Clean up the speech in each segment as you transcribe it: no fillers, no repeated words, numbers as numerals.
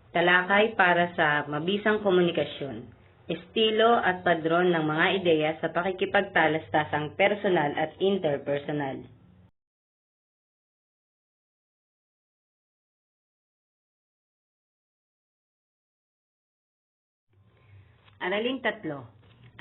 Talakay para sa mabisang komunikasyon, estilo at padron ng mga ideya sa pakikipagtalastasang personal at interpersonal. Aralin 3.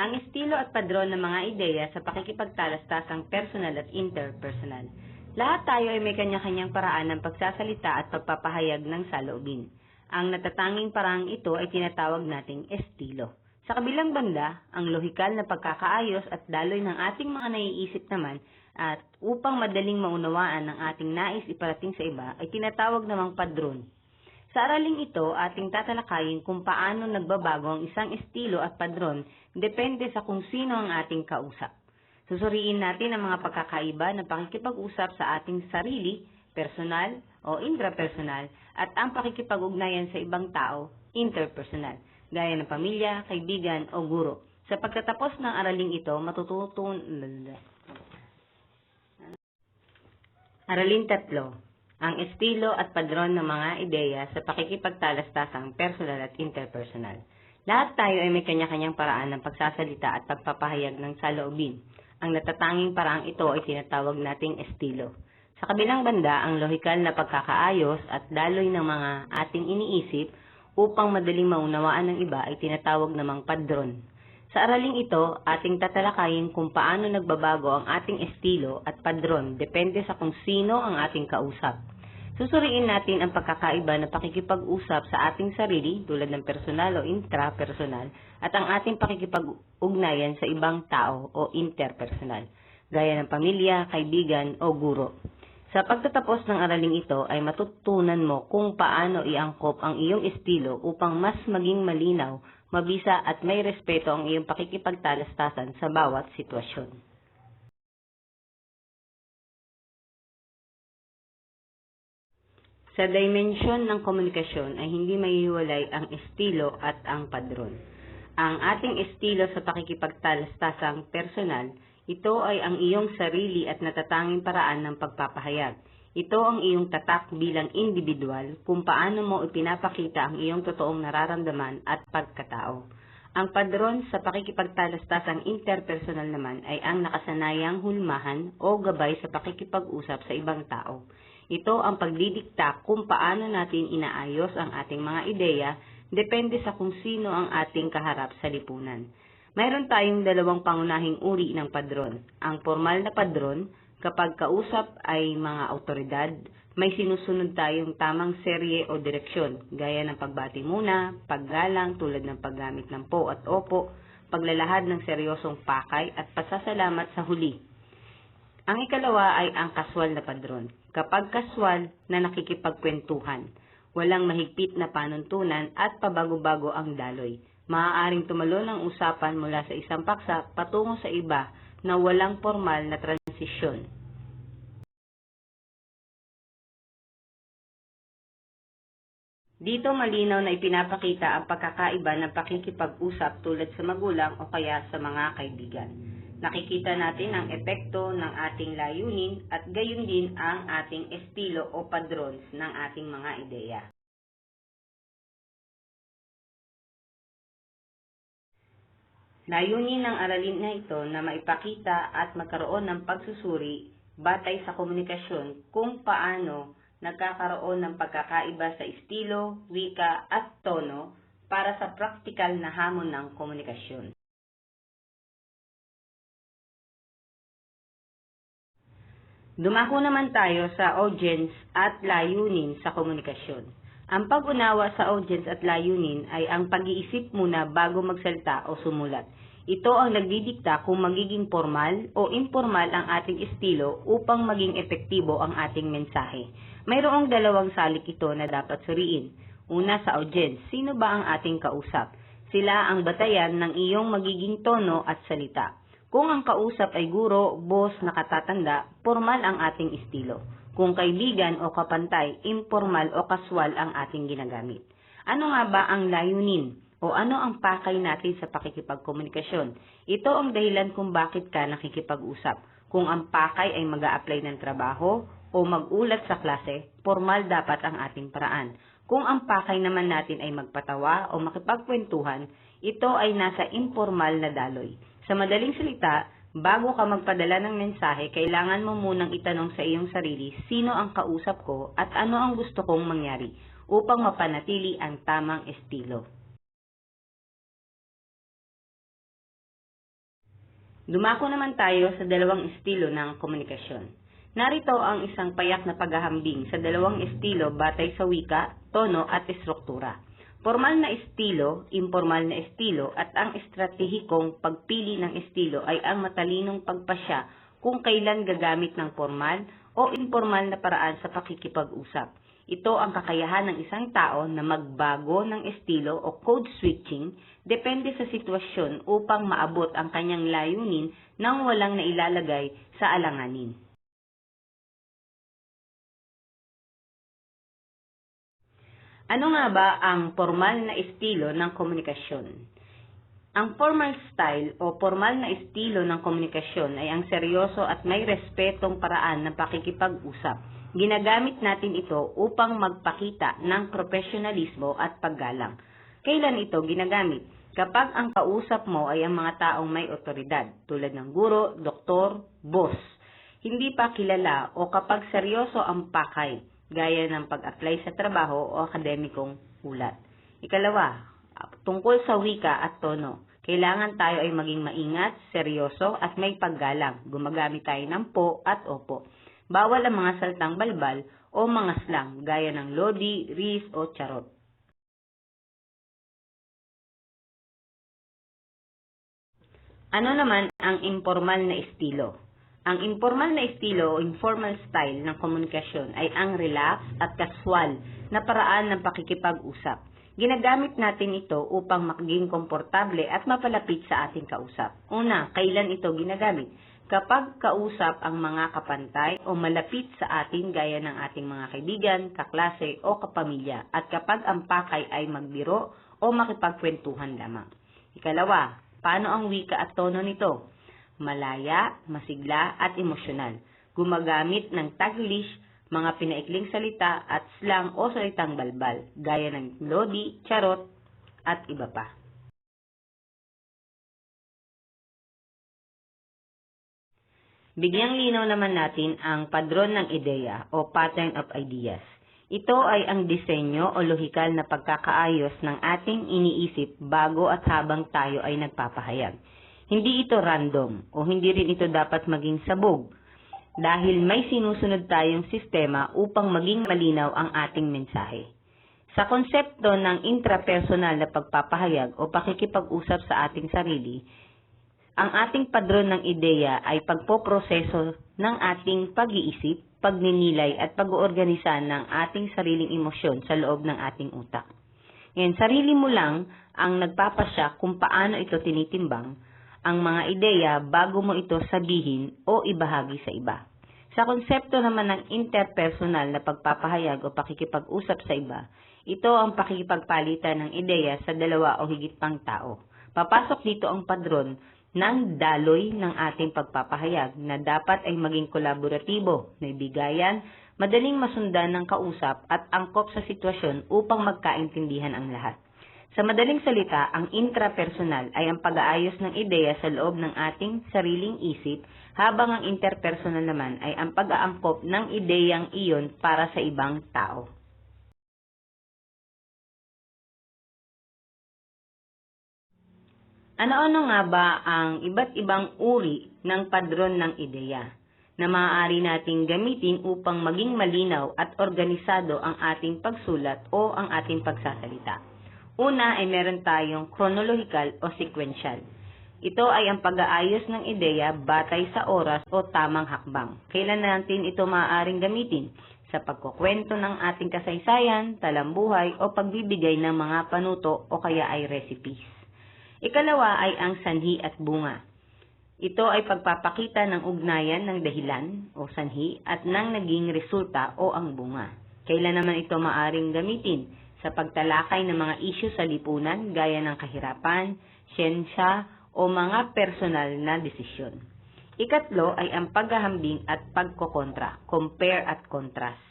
Ang estilo at padron ng mga ideya sa pakikipagtalastasang personal at interpersonal. Lahat tayo ay may kanya-kanyang paraan ng pagsasalita at pagpapahayag ng saloobin. Ang natatanging paraang ito ay tinatawag nating estilo. Sa kabilang banda, ang lohikal na pagkakaayos at daloy ng ating mga naiisip naman at upang madaling maunawaan ang ating nais iparating sa iba ay tinatawag namang padron. Sa araling ito, ating tatalakayin kung paano nagbabago ang isang estilo at padron depende sa kung sino ang ating kausap. Susuriin natin ang mga pagkakaiba ng pakikipag-usap sa ating sarili, personal o intrapersonal, at ang pakikipag-ugnayan sa ibang tao, interpersonal, gaya ng pamilya, kaibigan o guro. Sa pagtatapos ng araling ito, Aralin 3. Ang estilo at padron ng mga ideya sa pakikipagtalastasang personal at interpersonal. Lahat tayo ay may kanya-kanyang paraan ng pagsasalita at pagpapahayag ng saloobin. Ang natatanging paraang ito ay tinatawag nating estilo. Sa kabilang banda, ang lohikal na pagkakaayos at daloy ng mga ating iniisip upang madaling maunawaan ng iba ay tinatawag namang padron. Sa araling ito, ating tatalakayin kung paano nagbabago ang ating estilo at padron depende sa kung sino ang ating kausap. Susuriin natin ang pagkakaiba ng pakikipag-usap sa ating sarili tulad ng personal o intrapersonal at ang ating pakikipag-ugnayan sa ibang tao o interpersonal, gaya ng pamilya, kaibigan o guro. Sa pagtatapos ng araling ito ay matutunan mo kung paano iangkop ang iyong estilo upang mas maging malinaw, mabisa at may respeto ang iyong pakikipagtalastasan sa bawat sitwasyon. Sa dimensyon ng komunikasyon ay hindi maihiwalay ang estilo at ang padron. Ang ating estilo sa pakikipagtalastasang personal, ito ay ang iyong sarili at natatanging paraan ng pagpapahayag. Ito ang iyong tatak bilang individual kung paano mo ipinapakita ang iyong totoong nararamdaman at pagkatao. Ang padron sa pakikipagtalastasang interpersonal naman ay ang nakasanayang hulmahan o gabay sa pakikipag-usap sa ibang tao. Ito ang pagdidikta kung paano natin inaayos ang ating mga ideya depende sa kung sino ang ating kaharap sa lipunan. Mayroon tayong dalawang pangunahing uri ng padron. Ang formal na padron, kapag kausap ay mga autoridad, may sinusunod tayong tamang serye o direksyon, gaya ng pagbati muna, paggalang tulad ng paggamit ng po at opo, paglalahad ng seryosong pakay at pasasalamat sa huli. Ang ikalawa ay ang kaswal na padron. Kapag kaswal na nakikipagkwentuhan, walang mahigpit na panuntunan at pabago-bago ang daloy. Maaaring tumalon ang usapan mula sa isang paksa patungo sa iba na walang formal na transisyon. Dito malinaw na ipinapakita ang pagkakaiba ng pakikipag-usap tulad sa magulang o kaya sa mga kaibigan. Nakikita natin ang epekto ng ating layunin at gayon din ang ating estilo o padrons ng ating mga ideya. Layunin ng aralin na ito na maipakita at magkaroon ng pagsusuri batay sa komunikasyon kung paano nagkakaroon ng pagkakaiba sa estilo, wika at tono para sa praktikal na hamon ng komunikasyon. Dumako naman tayo sa audience at layunin sa komunikasyon. Ang pag-unawa sa audience at layunin ay ang pag-iisip muna bago magsalita o sumulat. Ito ang nagdidikta kung magiging formal o informal ang ating estilo upang maging epektibo ang ating mensahe. Mayroong dalawang salik ito na dapat suriin. Una, sa audience, sino ba ang ating kausap? Sila ang batayan ng iyong magiging tono at salita. Kung ang kausap ay guro, boss, nakatatanda, formal ang ating estilo. Kung kaibigan o kapantay, informal o kaswal ang ating ginagamit. Ano nga ba ang layunin o ano ang pakay natin sa pakikipagkomunikasyon? Ito ang dahilan kung bakit ka nakikipag-usap. Kung ang pakay ay mag-a-apply ng trabaho o mag-ulat sa klase, formal dapat ang ating paraan. Kung ang pakay naman natin ay magpatawa o makipagkwentuhan, ito ay nasa informal na daloy. Sa madaling salita, bago ka magpadala ng mensahe, kailangan mo munang itanong sa iyong sarili sino ang kausap ko at ano ang gusto kong mangyari upang mapanatili ang tamang estilo. Dumako naman tayo sa dalawang estilo ng komunikasyon. Narito ang isang payak na paghahambing sa dalawang estilo batay sa wika, tono at estruktura. Formal na estilo, informal na estilo at ang estratehikong pagpili ng estilo ay ang matalinong pagpasya kung kailan gagamit ng formal o informal na paraan sa pakikipag-usap. Ito ang kakayahan ng isang tao na magbago ng estilo o code switching depende sa sitwasyon upang maabot ang kanyang layunin nang walang nailalagay sa alanganin. Ano nga ba ang formal na estilo ng komunikasyon? Ang formal style o formal na estilo ng komunikasyon ay ang seryoso at may respetong paraan ng pakikipag-usap. Ginagamit natin ito upang magpakita ng profesionalismo at paggalang. Kailan ito ginagamit? Kapag ang kausap mo ay ang mga taong may otoridad, tulad ng guro, doktor, boss, hindi pa kilala o kapag seryoso ang pakay, gaya ng pag-apply sa trabaho o akademikong ulat. Ikalawa, tungkol sa wika at tono. Kailangan tayo ay maging maingat, seryoso at may paggalang. Gumagamit tayo ng po at opo. Bawal ang mga salitang balbal o mga slang gaya ng lodi, ris o charot. Ano naman ang informal na estilo? Ang informal na estilo o informal style ng komunikasyon ay ang relax at casual na paraan ng pakikipag-usap. Ginagamit natin ito upang maging komportable at mapalapit sa ating kausap. Una, kailan ito ginagamit? Kapag kausap ang mga kapantay o malapit sa atin gaya ng ating mga kaibigan, kaklase o kapamilya at kapag ang pakay ay magbiro o makipagkwentuhan lamang. Ikalawa, paano ang wika at tono nito? Malaya, masigla at emosyonal. Gumagamit ng Taglish, mga pinaikling salita at slang o salitang balbal gaya ng lodi, charot at iba pa. Bigyang linaw naman natin ang padron ng ideya o pattern of ideas. Ito ay ang disenyo o lohikal na pagkakaayos ng ating iniisip bago at habang tayo ay nagpapahayag. Hindi ito random o hindi rin ito dapat maging sabog dahil may sinusunod tayong sistema upang maging malinaw ang ating mensahe. Sa konsepto ng intrapersonal na pagpapahayag o pakikipag-usap sa ating sarili, ang ating padron ng ideya ay pagpoproseso ng ating pag-iisip, pagninilay at pag-oorganisa ng ating sariling emosyon sa loob ng ating utak. Ngayon, sarili mo lang ang nagpapasya kung paano ito tinitimbang ang mga ideya bago mo ito sabihin o ibahagi sa iba. Sa konsepto naman ng interpersonal na pagpapahayag o pakikipag-usap sa iba, ito ang pakikipagpalitan ng ideya sa dalawa o higit pang tao. Papasok dito ang padron ng daloy ng ating pagpapahayag na dapat ay maging kolaboratibo, naibigayan, madaling masundan ng kausap at angkop sa sitwasyon upang magkaintindihan ang lahat. Sa madaling salita, ang intrapersonal ay ang pag-aayos ng ideya sa loob ng ating sariling isip, habang ang interpersonal naman ay ang pag-aangkop ng ideyang iyon para sa ibang tao. Ano-ano nga ba ang iba't ibang uri ng padron ng ideya na maaari nating gamitin upang maging malinaw at organisado ang ating pagsulat o ang ating pagsasalita? Una ay meron tayong chronological o sequential. Ito ay ang pag-aayos ng ideya batay sa oras o tamang hakbang. Kailan natin ito maaaring gamitin? Sa pagkukwento ng ating kasaysayan, talambuhay o pagbibigay ng mga panuto o kaya ay recipes. Ikalawa ay ang sanhi at bunga. Ito ay pagpapakita ng ugnayan ng dahilan o sanhi at ng naging resulta o ang bunga. Kailan naman ito maaring gamitin? Sa pagtalakay ng mga isyu sa lipunan gaya ng kahirapan, siyensya o mga personal na desisyon. Ikatlo ay ang paghahambing at pagkokontra, compare at contrast.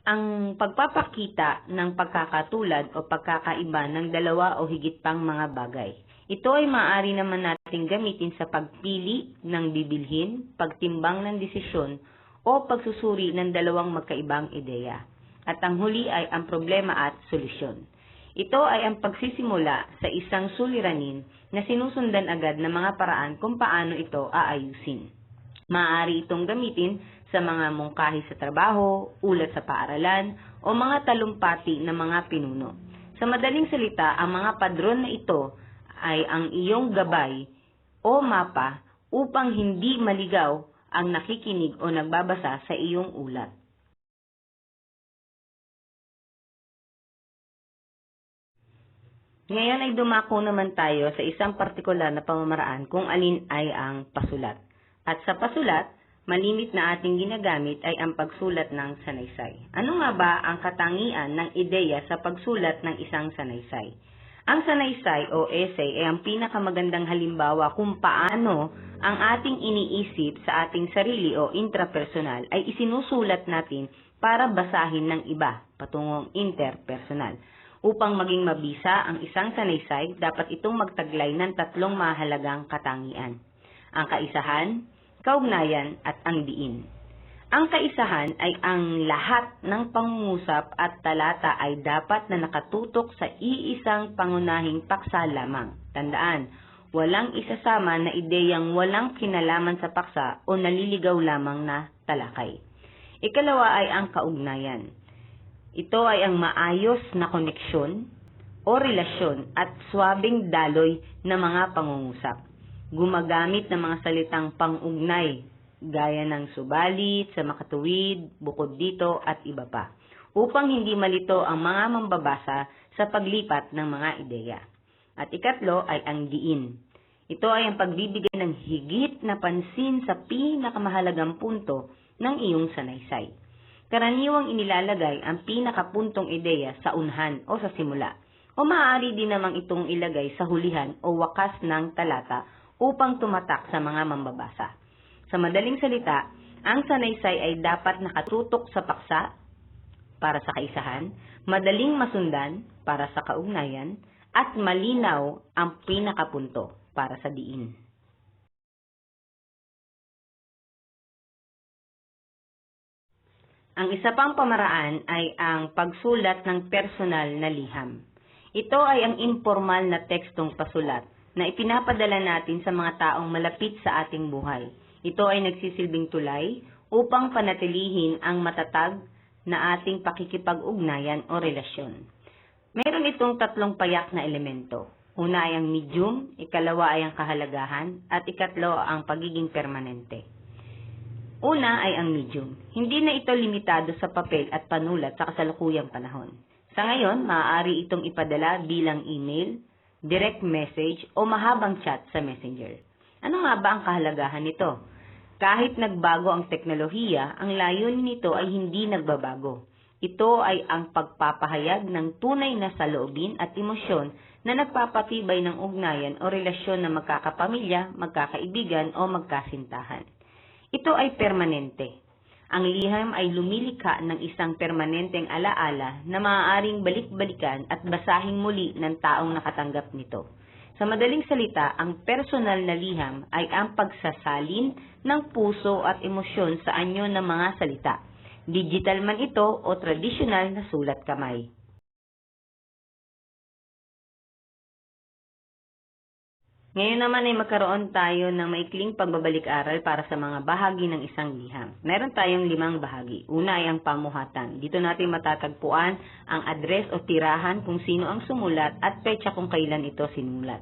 Ang pagpapakita ng pagkakatulad o pagkakaiba ng dalawa o higit pang mga bagay. Ito ay maaari naman nating gamitin sa pagpili ng bibilhin, pagtimbang ng desisyon, o pagsusuri ng dalawang magkaibang ideya. At ang huli ay ang problema at solusyon. Ito ay ang pagsisimula sa isang suliranin na sinusundan agad ng mga paraan kung paano ito aayusin. Maaari itong gamitin sa mga mungkahi sa trabaho, ulat sa paaralan, o mga talumpati ng mga pinuno. Sa madaling salita, ang mga padron na ito ay ang iyong gabay o mapa upang hindi maligaw ang nakikinig o nagbabasa sa iyong ulat. Ngayon ay dumako naman tayo sa isang partikular na pamamaraan kung alin ay ang pasulat. At sa pasulat, malimit na ating ginagamit ay ang pagsulat ng sanaysay. Ano nga ba ang katangian ng ideya sa pagsulat ng isang sanaysay? Ang sanaysay o essay ay ang pinakamagandang halimbawa kung paano ang ating iniisip sa ating sarili o intrapersonal ay isinusulat natin para basahin ng iba patungong interpersonal. Upang maging mabisa ang isang sanaysay, dapat itong magtaglay ng tatlong mahalagang katangian. Ang kaisahan, kaugnayan at ang diin. Ang kaisahan ay ang lahat ng pangungusap at talata ay dapat na nakatutok sa iisang pangunahing paksa lamang. Tandaan, walang isasama na ideyang walang kinalaman sa paksa o naliligaw lamang na talakay. Ikalawa ay ang kaugnayan. Ito ay ang maayos na koneksyon o relasyon at swabing daloy na mga pangungusap. Gumagamit ng mga salitang pang-ugnay, gaya ng subalit, sa makatuwid, bukod dito, at iba pa, upang hindi malito ang mga mambabasa sa paglipat ng mga ideya. At ikatlo ay ang diin. Ito ay ang pagbibigay ng higit na pansin sa pinakamahalagang punto ng iyong sanaysay. Karaniwang inilalagay ang pinakapuntong ideya sa unhan o sa simula, o maaari din namang itong ilagay sa hulihan o wakas ng talata upang tumatak sa mga mambabasa. Sa madaling salita, ang sanaysay ay dapat nakatutok sa paksa para sa kaisahan, madaling masundan para sa kaugnayan, at malinaw ang pinakapunto para sa diin. Ang isa pang pamaraan ay ang pagsulat ng personal na liham. Ito ay ang informal na tekstong pasulat na ipinapadala natin sa mga taong malapit sa ating buhay. Ito ay nagsisilbing tulay upang panatilihin ang matatag na ating pakikipag-ugnayan o relasyon. Meron itong tatlong payak na elemento. Una ay ang medium, ikalawa ay ang kahalagahan, at ikatlo ang pagiging permanente. Una ay ang medium. Hindi na ito limitado sa papel at panulat sa kasalukuyang panahon. Sa ngayon, maaari itong ipadala bilang email, direct message o mahabang chat sa Messenger. Ano nga ba ang kahalagahan nito? Kahit nagbago ang teknolohiya, ang layunin nito ay hindi nagbabago. Ito ay ang pagpapahayag ng tunay na saloobin at emosyon na nagpapatibay ng ugnayan o relasyon ng magkakapamilya, magkakaibigan o magkasintahan. Ito ay permanente. Ang liham ay lumilikha ng isang permanenteng alaala na maaaring balik-balikan at basahing muli ng taong nakatanggap nito. Sa madaling salita, ang personal na liham ay ang pagsasalin ng puso at emosyon sa anyo ng mga salita. Digital man ito o tradisyonal na sulat kamay. Ngayon naman ay magkaroon tayo ng maikling pagbabalik-aral para sa mga bahagi ng isang liham. Meron tayong 5 bahagi. Una ay ang pamuhatan. Dito natin matatagpuan ang address o tirahan kung sino ang sumulat at petsa kung kailan ito sinulat.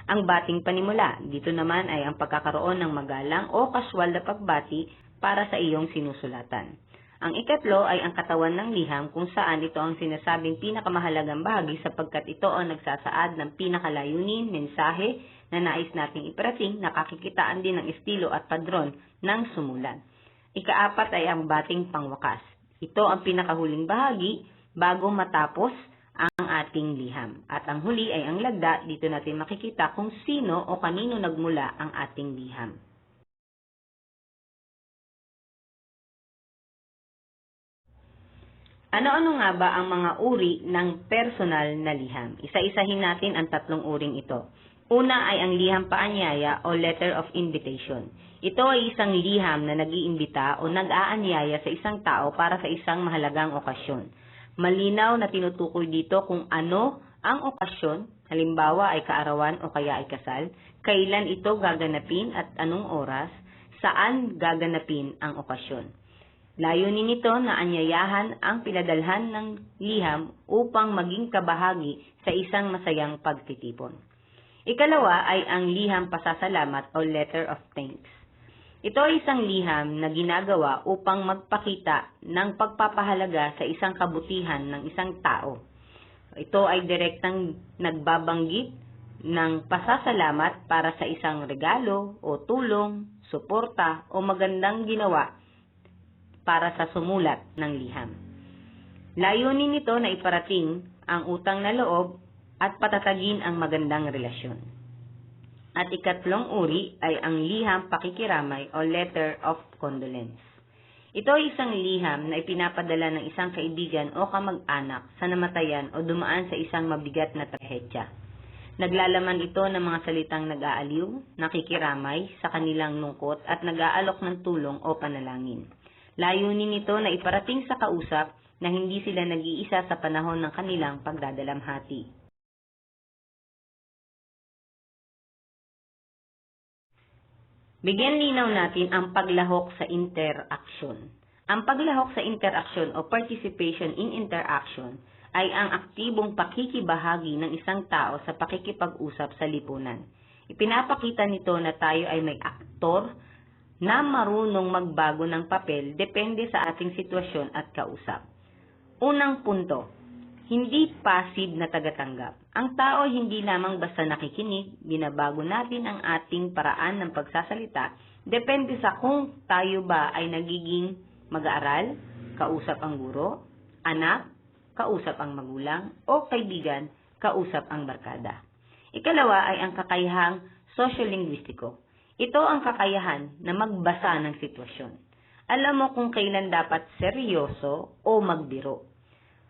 Ang bating panimula. Dito naman ay ang pagkakaroon ng magalang o kaswal na pagbati para sa iyong sinusulatan. Ang ikatlo ay ang katawan ng liham kung saan ito ang sinasabing pinakamahalagang bahagi sapagkat ito ang nagsasaad ng pinakalayunin, mensahe na nais nating iparating, nakakikitaan din ng estilo at padron ng sumulat. Ikaapat ay ang bating pangwakas. Ito ang pinakahuling bahagi bago matapos ang ating liham. At ang huli ay ang lagda, dito natin makikita kung sino o kanino nagmula ang ating liham. Ano-ano nga ba ang mga uri ng personal na liham? Isa-isahin natin ang tatlong uring ito. Una ay ang liham paanyaya o letter of invitation. Ito ay isang liham na nag-iimbita o nag-aanyaya sa isang tao para sa isang mahalagang okasyon. Malinaw na tinutukoy dito kung ano ang okasyon, halimbawa ay kaarawan o kaya ay kasal, kailan ito gaganapin at anong oras, saan gaganapin ang okasyon. Layunin nito na anyayahan ang pinadalhan ng liham upang maging kabahagi sa isang masayang pagtitipon. Ikalawa ay ang liham pasasalamat o letter of thanks. Ito ay isang liham na ginagawa upang magpakita ng pagpapahalaga sa isang kabutihan ng isang tao. Ito ay direktang nagbabanggit ng pasasalamat para sa isang regalo o tulong, suporta o magandang ginawa para sa sumulat ng liham. Layunin nito na iparating ang utang na loob at patatagin ang magandang relasyon. At ikatlong uri ay ang liham pakikiramay o letter of condolence. Ito ay isang liham na ipinapadala ng isang kaibigan o kamag-anak sa namatayan o dumaan sa isang mabigat na trahedya. Naglalaman ito ng mga salitang nag-aaliw, nakikiramay sa kanilang lungkot at nag-aalok ng tulong o panalangin. Layunin nito na iparating sa kausap na hindi sila nag-iisa sa panahon ng kanilang pagdadalamhati. Bigyan linaw natin ang paglahok sa interaksyon. Ang paglahok sa interaksyon o participation in interaction ay ang aktibong pakikibahagi ng isang tao sa pakikipag-usap sa lipunan. Ipinapakita nito na tayo ay may aktor na marunong magbago ng papel depende sa ating sitwasyon at kausap. Unang punto, hindi passive na tagatanggap. Ang tao ay hindi lamang basta nakikinig, binabago natin ang ating paraan ng pagsasalita, depende sa kung tayo ba ay nagiging mag-aaral, kausap ang guro, anak, kausap ang magulang, o kaibigan, kausap ang barkada. Ikalawa ay ang kakayahang sociolinguistiko. Ito ang kakayahan na magbasa ng sitwasyon. Alam mo kung kailan dapat seryoso o magbiro.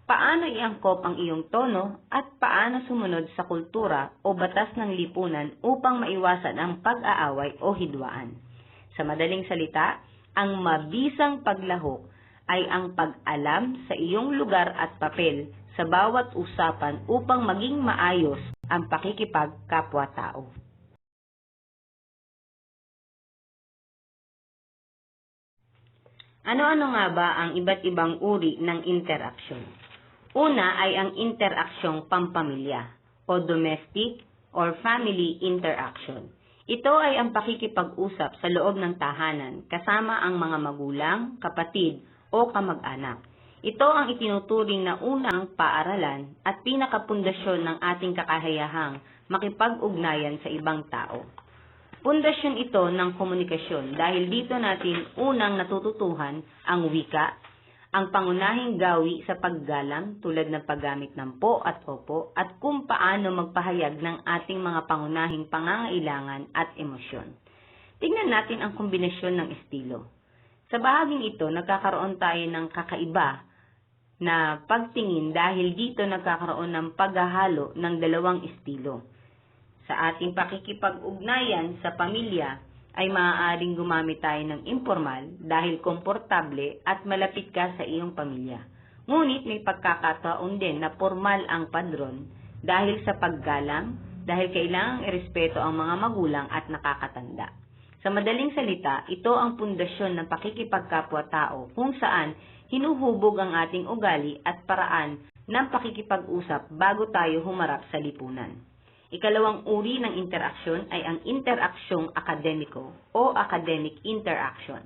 Paano iangkop ang iyong tono at paano sumunod sa kultura o batas ng lipunan upang maiwasan ang pag-aaway o hidwaan. Sa madaling salita, ang mabisang paglahok ay ang pag-alam sa iyong lugar at papel sa bawat usapan upang maging maayos ang pakikipagkapwa-tao. Ano-ano nga ba ang iba't ibang uri ng interaksyon? Una ay ang interaksyong pampamilya o domestic or family interaction. Ito ay ang pakikipag-usap sa loob ng tahanan kasama ang mga magulang, kapatid o kamag-anak. Ito ang itinuturing na unang paaralan at pinakapundasyon ng ating kakayahang makipag-ugnayan sa ibang tao. Pundasyon ito ng komunikasyon dahil dito natin unang natututuhan ang wika, ang pangunahing gawi sa paggalang tulad ng paggamit ng po at opo at kung paano magpahayag ng ating mga pangunahing pangangailangan at emosyon. Tingnan natin ang kombinasyon ng estilo. Sa bahaging ito, nagkakaroon tayo ng kakaiba na pagtingin dahil dito nagkakaroon ng paghahalo ng dalawang estilo. Sa ating pakikipag-ugnayan sa pamilya ay maaaring gumamit tayo ng informal dahil komportable at malapit ka sa iyong pamilya. Ngunit may pagkakataon din na formal ang padron dahil sa paggalang, dahil kailangang irespeto ang mga magulang at nakakatanda. Sa madaling salita, ito ang pundasyon ng pakikipagkapwa-tao kung saan hinuhubog ang ating ugali at paraan ng pakikipag-usap bago tayo humarap sa lipunan. Ikalawang uri ng interaksyon ay ang interaksyong akademiko o academic interaction.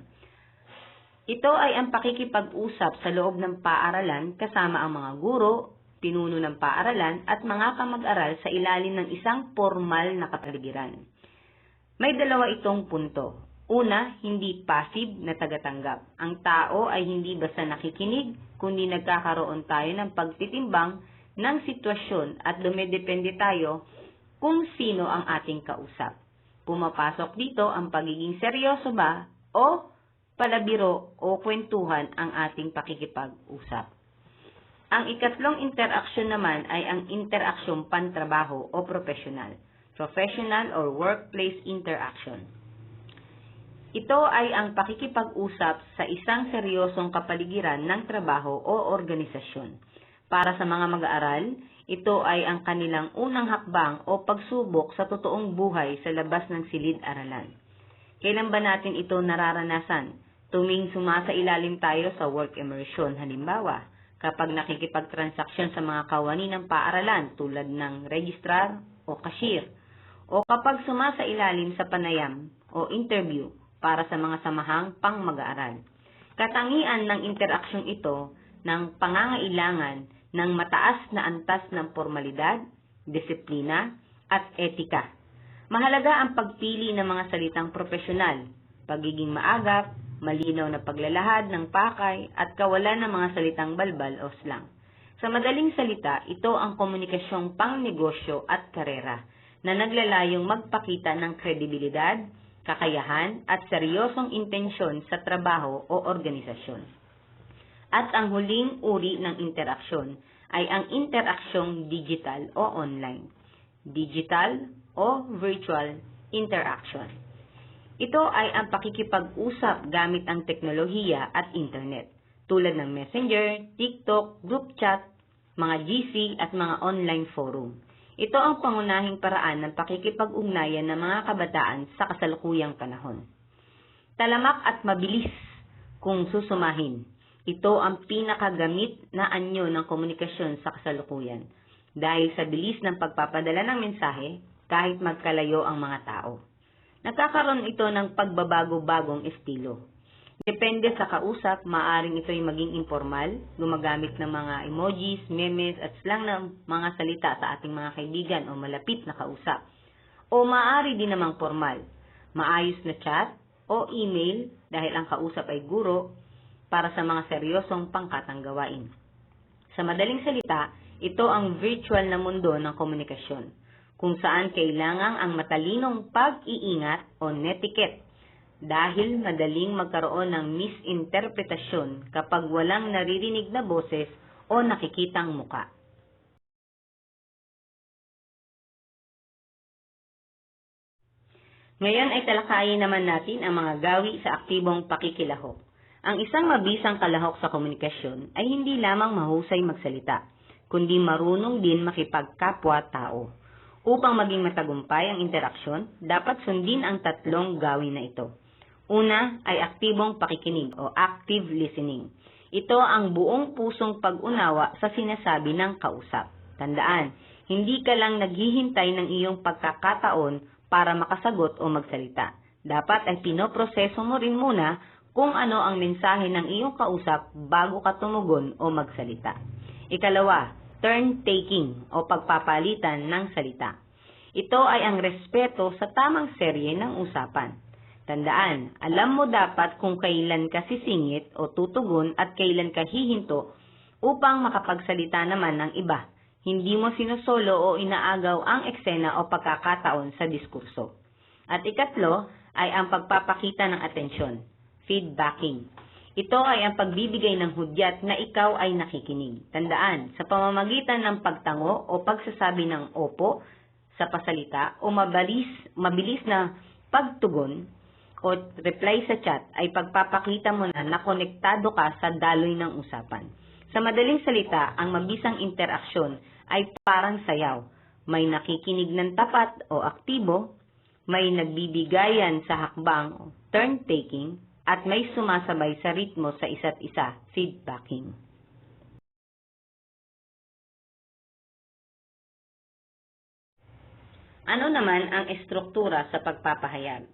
Ito ay ang pakikipag-usap sa loob ng paaralan kasama ang mga guro, pinuno ng paaralan at mga kamag-aral sa ilalim ng isang formal na kapaligiran. May dalawa itong punto. Una, hindi passive na tagatanggap. Ang tao ay hindi basta nakikinig, kundi nagkakaroon tayo ng pagtitimbang ng sitwasyon at dumedepende tayo kung sino ang ating kausap. Pumapasok dito ang pagiging seryoso ba o palabiro o kwentuhan ang ating pakikipag-usap. Ang ikatlong interaksyon naman ay ang interaksyong pantrabaho o professional, professional or workplace interaction. Ito ay ang pakikipag-usap sa isang seryosong kapaligiran ng trabaho o organisasyon. Para sa mga mag-aaral, ito ay ang kanilang unang hakbang o pagsubok sa totoong buhay sa labas ng silid-aralan. Kailan ba natin ito nararanasan? Tuwing sumasailalim tayo sa work immersion, halimbawa, kapag nakikipagtransaksyon sa mga kawani ng paaralan tulad ng registrar o cashier, o kapag sumasailalim sa panayam o interview para sa mga samahang pang-mag-aaral. Katangian ng interaksyong ito ng pangangailangan ng mataas na antas ng formalidad, disiplina, at etika. Mahalaga ang pagpili ng mga salitang profesional, pagiging maagap, malinaw na paglalahad ng pakay, at kawalan ng mga salitang balbal o slang. Sa madaling salita, ito ang komunikasyong pangnegosyo at karera na naglalayong magpakita ng kredibilidad, kakayahan, at seryosong intensyon sa trabaho o organisasyon. At ang huling uri ng interaksyon ay ang interaksyong digital o online, digital o virtual interaction. Ito ay ang pakikipag-usap gamit ang teknolohiya at internet, tulad ng Messenger, TikTok, group chat, mga GC at mga online forum. Ito ang pangunahing paraan ng pakikipag-ugnayan ng mga kabataan sa kasalukuyang panahon. Talamak at mabilis kung susumahin. Ito ang pinakagamit na anyo ng komunikasyon sa kasalukuyan dahil sa bilis ng pagpapadala ng mensahe kahit magkalayo ang mga tao. Nagkakaroon ito ng pagbabago-bagong estilo. Depende sa kausap, maaring ito'y maging informal, gumagamit ng mga emojis, memes at slang ng mga salita sa ating mga kaibigan o malapit na kausap. O maaari din namang formal, maayos na chat o email dahil ang kausap ay guro para sa mga seryosong pangkatang gawain. Sa madaling salita, ito ang virtual na mundo ng komunikasyon, kung saan kailangan ang matalinong pag-iingat o netiquette dahil madaling magkaroon ng misinterpretasyon kapag walang naririnig na boses o nakikitang muka. Ngayon ay talakayin naman natin ang mga gawi sa aktibong pakikilahok. Ang isang mabisang kalahok sa komunikasyon ay hindi lamang mahusay magsalita, kundi marunong din makipagkapwa-tao. Upang maging matagumpay ang interaksyon, dapat sundin ang tatlong gawin na ito. Una ay aktibong pakikinig o active listening. Ito ang buong pusong pag-unawa sa sinasabi ng kausap. Tandaan, hindi ka lang naghihintay ng iyong pagkakataon para makasagot o magsalita. Dapat ay pinoproseso mo rin muna kung ano ang mensahe ng iyong kausap bago ka tumugon o magsalita. Ikalawa, turn-taking o pagpapalitan ng salita. Ito ay ang respeto sa tamang serye ng usapan. Tandaan, alam mo dapat kung kailan ka sisingit o tutugon at kailan ka hihinto upang makapagsalita naman ng iba. Hindi mo sinusolo o inaagaw ang eksena o pagkakataon sa diskurso. At ikatlo ay ang pagpapakita ng atensyon, feedbacking. Ito ay ang pagbibigay ng hudyat na ikaw ay nakikinig. Tandaan, sa pamamagitan ng pagtango o pagsasabi ng opo sa pasalita o mabilis na pagtugon o reply sa chat ay pagpapakita mo na nakonektado ka sa daloy ng usapan. Sa madaling salita, ang mabisang interaksyon ay parang sayaw. May nakikinig ng tapat o aktibo, may nagbibigayan sa hakbang o turn-taking, at may sumasabay sa ritmo sa isa't isa, feedbacking. Ano naman ang estruktura sa pagpapahayag?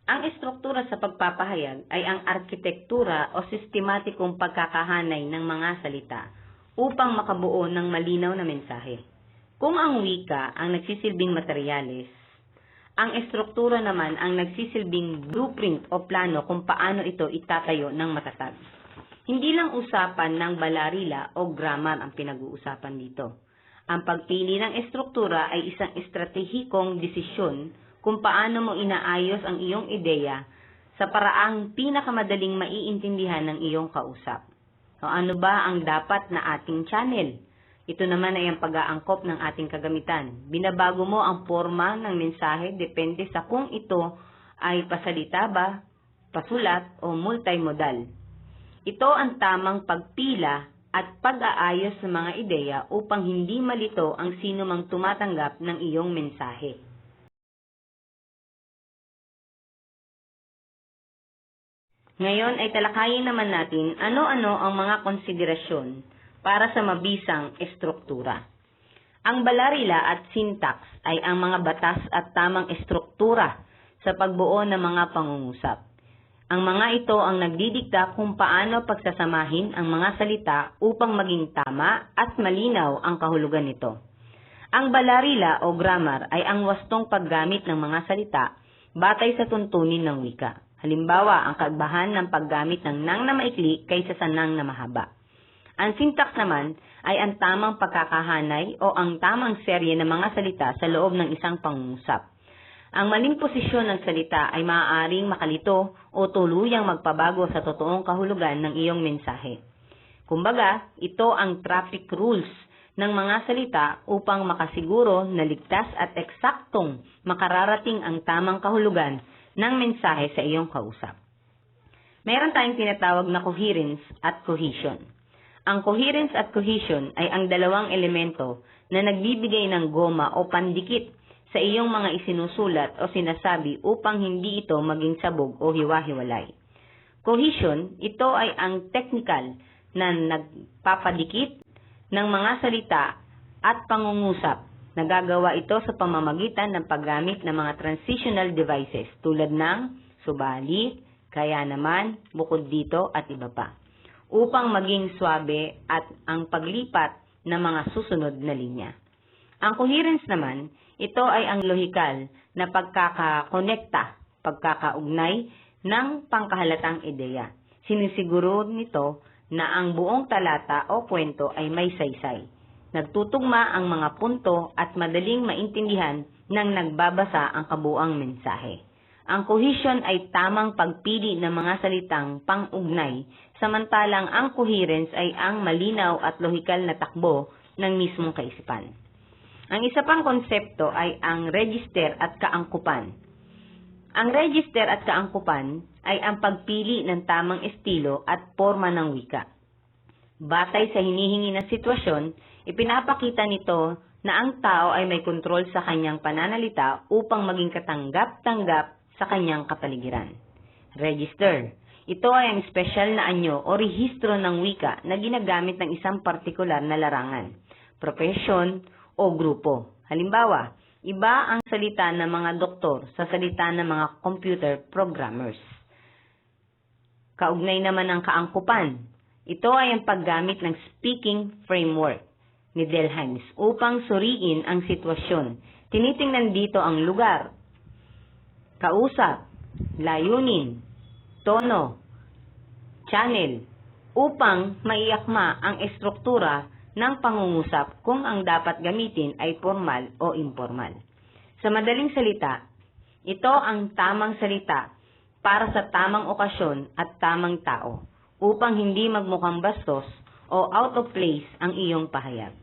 Ang estruktura sa pagpapahayag ay ang arkitektura o sistematikong pagkakahanay ng mga salita upang makabuo ng malinaw na mensahe. Kung ang wika ang nagsisilbing materyales, ang estruktura naman ang nagsisilbing blueprint o plano kung paano ito itatayo ng matatag. Hindi lang usapan ng balarila o grammar ang pinag-uusapan dito. Ang pagpili ng estruktura ay isang estratehikong desisyon kung paano mo inaayos ang iyong ideya sa paraang pinakamadaling maiintindihan ng iyong kausap. O ano ba ang dapat na ating channel? Ito naman ay ang pag-aangkop ng ating kagamitan. Binabago mo ang forma ng mensahe depende sa kung ito ay pasalita ba, pasulat o multimodal. Ito ang tamang pagpila at pag-aayos ng mga ideya upang hindi malito ang sino mang tumatanggap ng iyong mensahe. Ngayon ay talakayin naman natin ano-ano ang mga konsiderasyon para sa mabisang estruktura. Ang balarila at syntax ay ang mga batas at tamang estruktura sa pagbuo ng mga pangungusap. Ang mga ito ang nagdidikta kung paano pagsasamahin ang mga salita upang maging tama at malinaw ang kahulugan nito. Ang balarila o grammar ay ang wastong paggamit ng mga salita batay sa tuntunin ng wika. Halimbawa, ang kaibahan ng paggamit ng nang na maikli kaysa sa nang na mahaba. Ang syntax naman ay ang tamang pagkakahanay o ang tamang serye ng mga salita sa loob ng isang pangungusap. Ang maling posisyon ng salita ay maaaring makalito o tuluyang magpabago sa totoong kahulugan ng iyong mensahe. Kumbaga, ito ang traffic rules ng mga salita upang makasiguro na ligtas at eksaktong makararating ang tamang kahulugan ng mensahe sa iyong kausap. Meron tayong tinatawag na coherence at cohesion. Ang coherence at cohesion ay ang dalawang elemento na nagbibigay ng goma o pandikit sa iyong mga isinusulat o sinasabi upang hindi ito maging sabog o hiwa-hiwalay. Cohesion, ito ay ang technical na nagpapadikit ng mga salita at pangungusap. Nagagawa ito sa pamamagitan ng paggamit ng mga transitional devices tulad ng subalit, kaya naman, bukod dito at iba pa, upang maging swabe at ang paglipat ng mga susunod na linya. Ang coherence naman, ito ay ang lohikal na pagkakakonekta, pagkakaugnay ng pangkahalatang ideya. Sinisiguro nito na ang buong talata o kwento ay may saysay. Nagtutugma ang mga punto at madaling maintindihan ng nagbabasa ang kabuuang mensahe. Ang cohesion ay tamang pagpili ng mga salitang pang-ugnay, samantalang ang coherence ay ang malinaw at lohikal na takbo ng mismong kaisipan. Ang isa pang konsepto ay ang register at kaangkupan. Ang register at kaangkupan ay ang pagpili ng tamang estilo at forma ng wika. Batay sa hinihingi ng sitwasyon, ipinapakita nito na ang tao ay may kontrol sa kanyang pananalita upang maging katanggap-tanggap sa kanyang kapaligiran. Register. Ito ay ang espesyal na anyo o rehistro ng wika na ginagamit ng isang partikular na larangan, profesyon o grupo. Halimbawa, iba ang salita ng mga doktor sa salita ng mga computer programmers. Kaugnay naman ang kaangkupan. Ito ay ang paggamit ng speaking framework ni Delheims upang suriin ang sitwasyon. Tinitingnan dito ang lugar, kausap, layunin, tono, channel, upang maiakma ang estruktura ng pangungusap kung ang dapat gamitin ay formal o informal. Sa madaling salita, ito ang tamang salita para sa tamang okasyon at tamang tao upang hindi magmukhang bastos o out of place ang iyong pahayag.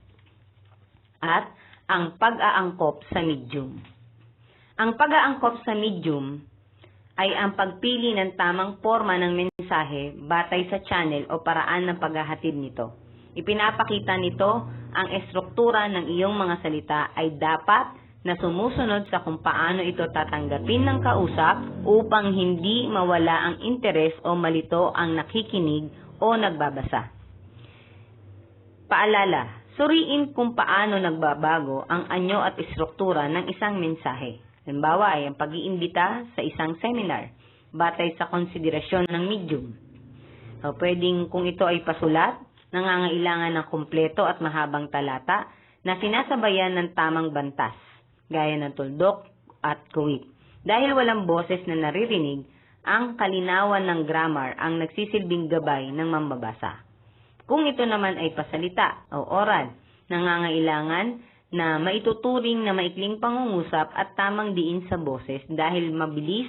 At ang pag-aangkop sa medium. Ang pag-aangkop sa medium ay ang pagpili ng tamang forma ng mensahe batay sa channel o paraan ng paghahatid nito. Ipinapakita nito ang estruktura ng iyong mga salita ay dapat na sumusunod sa kung paano ito tatanggapin ng kausap upang hindi mawala ang interes o malito ang nakikinig o nagbabasa. Paalala, suriin kung paano nagbabago ang anyo at estruktura ng isang mensahe. Halimbawa ay ang pag-iimbita sa isang seminar batay sa konsiderasyon ng medium. O pwedeng kung ito ay pasulat, nangangailangan ng kumpleto at mahabang talata na sinasabayan ng tamang bantas, gaya ng tuldok at kuwit. Dahil walang boses na naririnig, ang kalinawan ng grammar ang nagsisilbing gabay ng mambabasa. Kung ito naman ay pasalita o oral, nangangailangan na maituturing na maikling pangungusap at tamang diin sa boses dahil mabilis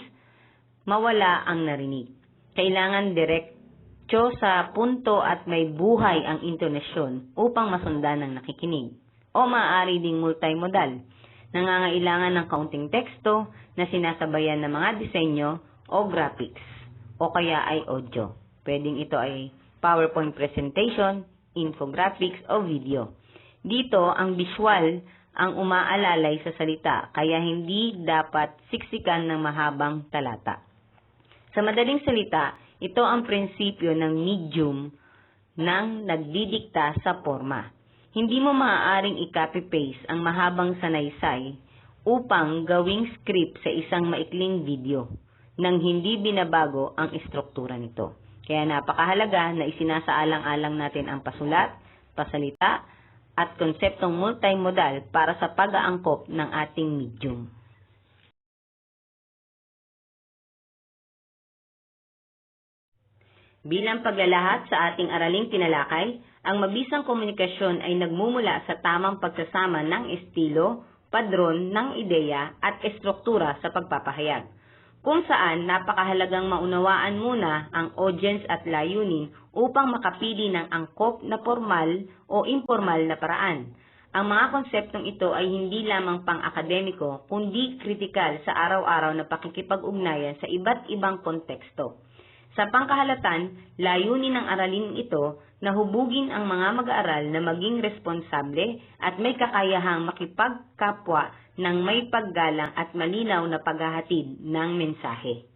mawala ang narinig. Kailangan direct diretso sa punto at may buhay ang intonasyon upang masundan ng nakikinig. O maaari ding multimodal, nangangailangan ng kaunting teksto na sinasabayan ng mga disenyo o graphics, o kaya ay audio. Pwedeng ito ay PowerPoint presentation, infographics, o video. Dito, ang visual ang umaalalay sa salita, kaya hindi dapat siksikan ng mahabang talata. Sa madaling salita, ito ang prinsipyo ng medium ng nagdidikta sa forma. Hindi mo maaaring i-copy-paste ang mahabang sanaysay upang gawing script sa isang maikling video nang hindi binabago ang istruktura nito. Kaya napakahalaga na isinasaalang-alang natin ang pasulat, pasalita, at konseptong multimodal para sa pag-aangkop ng ating medium. Bilang paglalahad sa ating araling tinalakay, ang mabisang komunikasyon ay nagmumula sa tamang pagsasama ng estilo, padron ng ideya at estruktura sa pagpapahayag, kung saan napakahalagang maunawaan muna ang audience at layunin upang makapili ng angkop na formal o informal na paraan. Ang mga konseptong ito ay hindi lamang pang-akademiko, kundi kritikal sa araw-araw na pakikipag-ugnayan sa iba't ibang konteksto. Sa pangkahalatan, layunin ng aralin ito na hubugin ang mga mag-aaral na maging responsable at may kakayahang makipagkapwa ng may paggalang at malinaw na paghahatid ng mensahe.